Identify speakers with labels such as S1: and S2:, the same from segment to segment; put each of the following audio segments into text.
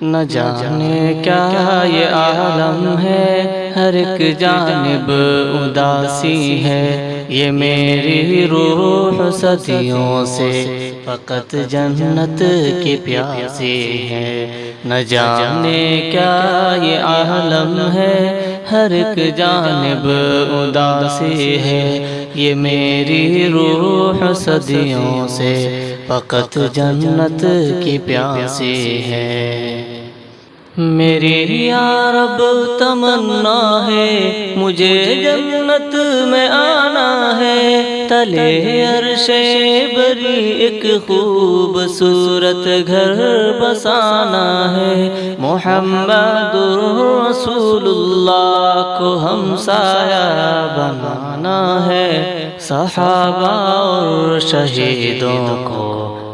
S1: نہ جانے کیا یہ عالم ہے، ہر ایک جانب اداسی ہے، یہ میری روح صدیوں سے فقط جنت کی پیاسی ہے۔ نہ جانے کیا یہ عالم ہے، ہر ایک جانب اداسی ہے، یہ میری روح صدیوں سے فقط جنت کی پیاسی ہے۔ میری یا رب تمنا ہے، مجھے جنت میں آنا ہے، تلے عرش بری ایک خوبصورت گھر بسانا ہے، محمد رسول اللہ کو ہمسایہ بنانا ہے، صحابہ اور شہیدوں کو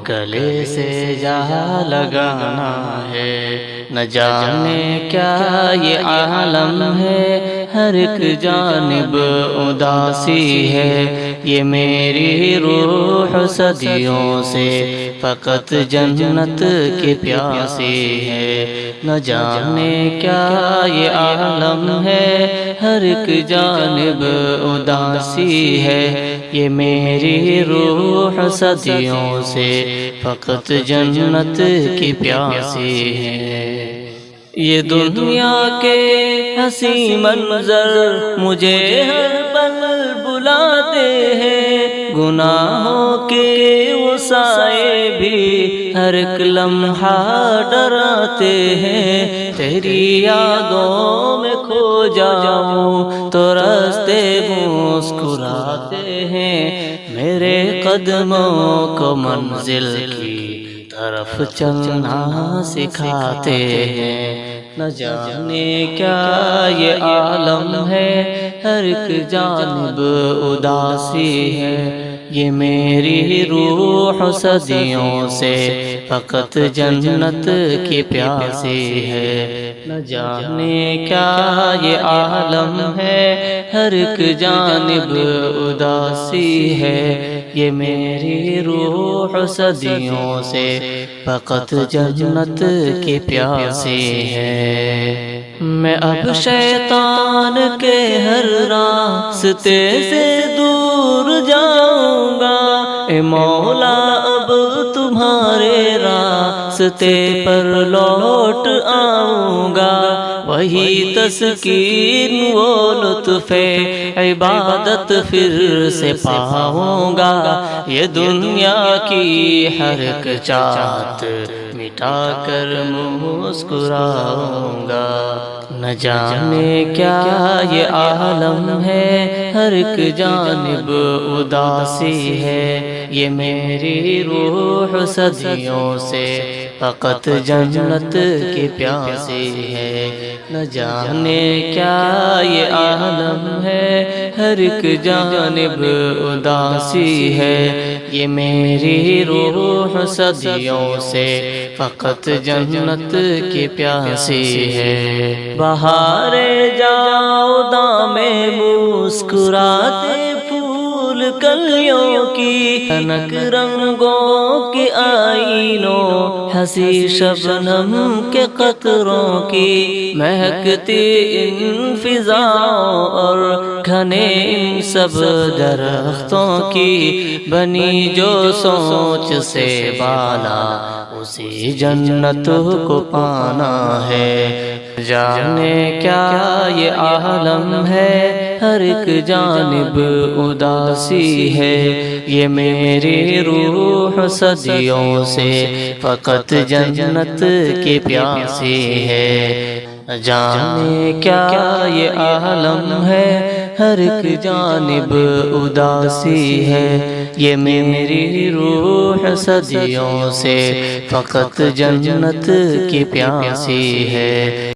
S1: گلے سے جا لگانا ہے۔ نہ جانے کیا یہ عالم ہے، ہر ایک جانب اداسی ہے، یہ میری روح صدیوں سے فقط جنت کی پیاسی ہے۔ نہ جانے کیا یہ عالم ہے، ہر ایک جانب اداسی ہے، یہ میری روح صدیوں سے فقط جنت کی پیاسی ہے۔ یہ دنیا کے حسین منظر مجھے ہر پل بلاتے ہیں، گناہوں کے وہ سائے بھی ہر ایک لمحہ ڈراتے ہیں، تیری یادوں میں کھو جاؤں تو راستے مسکراتے ہیں، میرے قدموں کو منزل کی طرف چلنا سکھاتے ہیں۔ نہ جانے کیا یہ عالم ہے، ہر ایک جانب اداسی ہے، یہ میری روح صدیوں سے فقط جنت کی پیاسی ہے۔ نہ جانے کیا یہ عالم ہے، ہر ایک جانب اداسی ہے، یہ میری روح صدیوں سے فقط جنت کی پیاسی ہے۔ میں اب شیطان کے ہر راستے سے دور جاؤں گا، اے مولا اب تمہارے راستے پر لوٹ آؤں گا، وہی تسکین و لطف عبادت پھر سے پاؤں گا، یہ دنیا کی ہر ایک چاہت مٹا کر مسکراؤں گا۔ نہ جانے کیا یہ عالم ہے، ہر ایک جانب اداسی ہے، یہ میری روح صدیوں سے فقط جنت کی پیاسی ہے۔ نہ جانے کیا یہ عالم ہے، ہر ایک جانب اداسی ہے، یہ میری روح صدیوں سے فقط جنت کی پیاسی ہے۔ بہارے جاؤ دامے مسکراتے پھول کلیوں کی، تنک رنگوں کے آئینوں، ہنسی شبنم کے قطروں کی، مہکتی ان فضاؤں اور گھنے ان سب درختوں کی، بنی جو سوچ سے بالا اسی جنت کو پانا ہے۔ جانے کیا یہ عالم ہے، ہر ایک جانب اداسی ہے، یہ میری روح صدیوں سے فقط جنت کی پیاسی ہے۔ جانے کیا یہ عالم ہے، ہر ایک جانب اداسی ہے، یہ میری روح صدیوں سے فقط جنت کی پیاسی ہے۔